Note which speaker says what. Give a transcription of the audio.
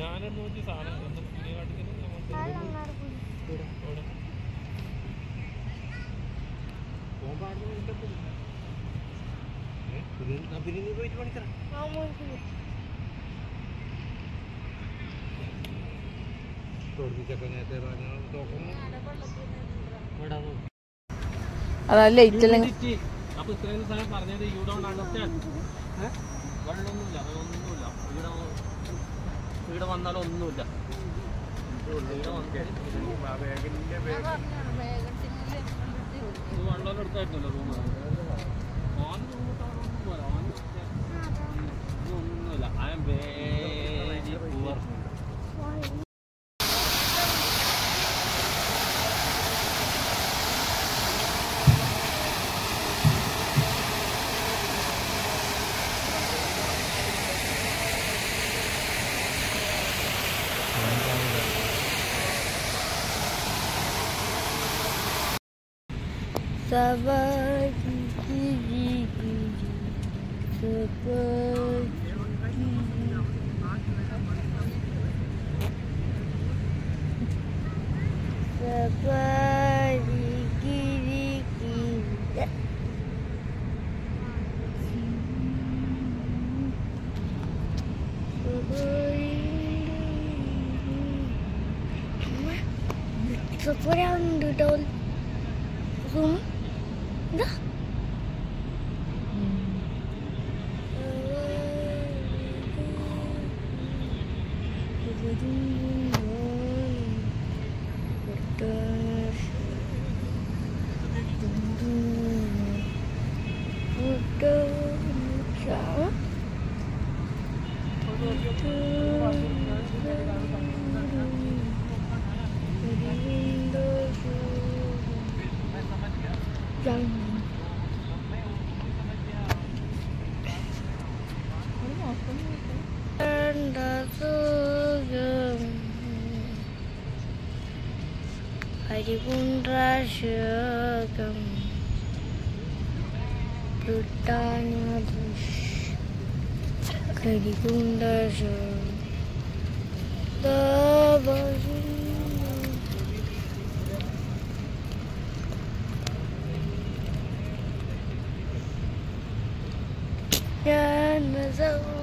Speaker 1: ഞാനൊരു നോക്കി സാധനം പിന്നെ നീ പോയിട്ട് പണിക്കറ
Speaker 2: അതല്ലേ
Speaker 1: അപ്പൊ ഇത്രയും സമയം പറഞ്ഞത് യു ഡോണ്ട് അണ്ടർസ്റ്റാൻഡ്. വെള്ളമൊന്നുമില്ല, ഒന്നുമില്ല ഇവിടെ വന്നാലും ഒന്നുമില്ല. വെള്ളം എടുത്തായിരുന്നല്ലോ റൂമ്. ഒന്നുമില്ല. I am very poor.
Speaker 3: Seperti dol, zoom, dah. Haribundra syagam Brutanya dush Haribundra syagam Dabazina Ya nazar